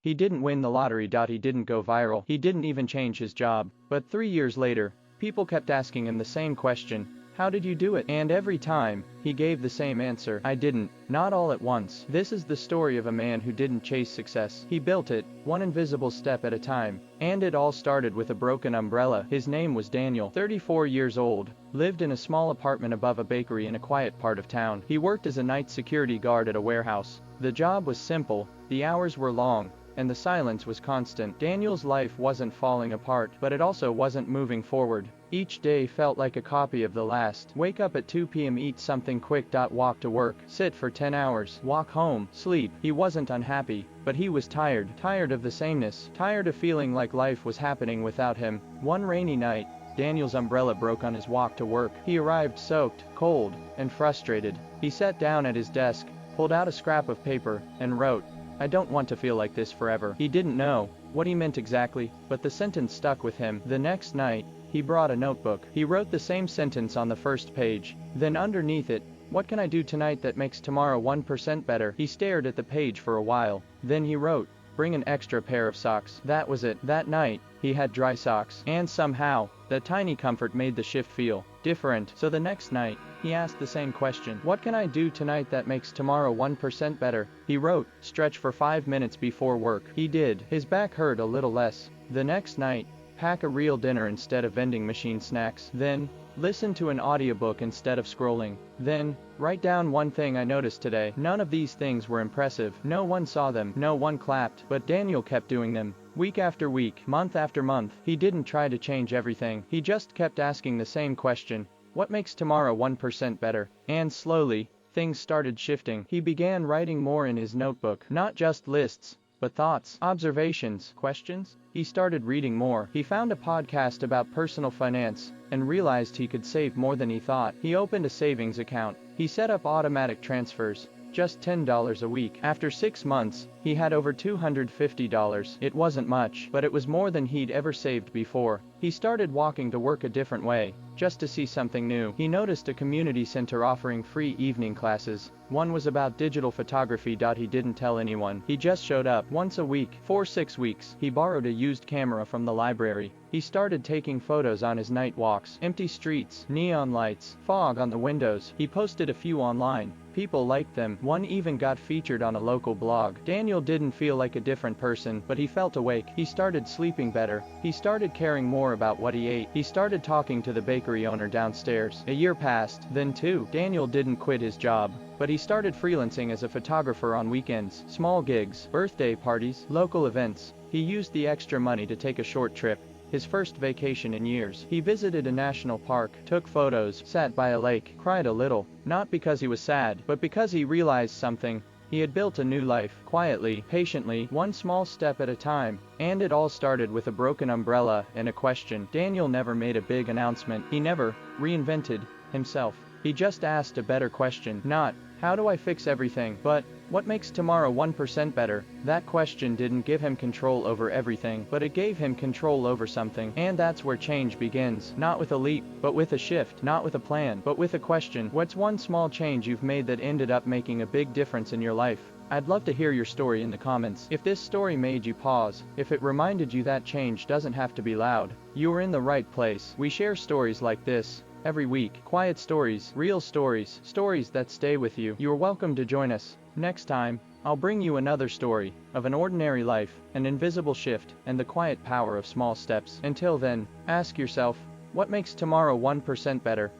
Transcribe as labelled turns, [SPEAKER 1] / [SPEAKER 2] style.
[SPEAKER 1] He didn't win the lottery. He didn't go viral. He didn't even change his job. But 3 years later, people kept asking him the same question. How did you do it? And every time, he gave the same answer. I didn't. Not all at once. This is the story of a man who didn't chase success. He built it, one invisible step at a time. And it all started with a broken umbrella. His name was Daniel, 34 years old, lived in a small apartment above a bakery in a quiet part of town. He worked as a night security guard at a warehouse. The job was simple, the hours were long, and the silence was constant. Daniel's life wasn't falling apart, but it also wasn't moving forward. Each day felt like a copy of the last. Wake up at 2 p.m., eat something quick. Walk to work, sit for 10 hours, walk home, sleep. He wasn't unhappy, but he was tired. Tired of the sameness, tired of feeling like life was happening without him. One rainy night, Daniel's umbrella broke on his walk to work. He arrived soaked, cold, and frustrated. He sat down at his desk, pulled out a scrap of paper, and wrote, "I don't want to feel like this forever." He didn't know what he meant exactly, but the sentence stuck with him. The next night, he brought a notebook. He wrote the same sentence on the first page. Then underneath it, "What can I do tonight that makes tomorrow 1% better?" He stared at the page for a while. Then he wrote, "Bring an extra pair of socks." That was it. That night, he had dry socks. And somehow, that tiny comfort made the shift feel different. So the next night, he asked the same question. "What can I do tonight that makes tomorrow 1% better?" He wrote, "Stretch for 5 minutes before work." He did. His back hurt a little less. The next night, pack a real dinner instead of vending machine snacks. Then, listen to an audiobook instead of scrolling. Then, write down one thing I noticed today. None of these things were impressive. No one saw them. No one clapped. But Daniel kept doing them. Week after week, month after month. He didn't try to change everything. He just kept asking the same question. What makes tomorrow 1% better? And slowly, things started shifting. He began writing more in his notebook. Not just lists, but thoughts, observations, questions. He started reading more. He found a podcast about personal finance, and realized he could save more than he thought. He opened a savings account. He set up automatic transfers, just $10 a week. After 6 months, he had over $250. It wasn't much, but it was more than he'd ever saved before. He started walking to work a different way, just to see something new. He noticed a community center offering free evening classes. One was about digital photography. He didn't tell anyone. He just showed up once a week for 6 weeks. He borrowed a used camera from the library. He started taking photos on his night walks. Empty streets, neon lights, fog on the windows. He posted a few online. People liked them. One even got featured on a local blog. Daniel didn't feel like a different person, but he felt awake. He started sleeping better. He started caring more about what he ate. He started talking to the bakery owner downstairs. A year passed, then 2. Daniel didn't quit his job, but he started freelancing as a photographer on weekends. Small gigs, birthday parties, local events. He used the extra money to take a short trip. His first vacation in years. He visited a national park, took photos, sat by a lake, cried a little, not because he was sad, but because he realized something. He had built a new life, quietly, patiently, one small step at a time. And it all started with a broken umbrella and a question. Daniel never made a big announcement. He never reinvented himself. He just asked a better question. Not, how do I fix everything? But, what makes tomorrow 1% better? That question didn't give him control over everything, but it gave him control over something. And that's where change begins. Not with a leap, but with a shift. Not with a plan, but with a question. What's one small change you've made that ended up making a big difference in your life? I'd love to hear your story in the comments. If this story made you pause, if it reminded you that change doesn't have to be loud, you are in the right place. We share stories like this every week. Quiet stories, real stories, stories that stay with you. You are welcome to join us. Next time, I'll bring you another story of an ordinary life, an invisible shift, and the quiet power of small steps. Until then, ask yourself, what makes tomorrow 1% better?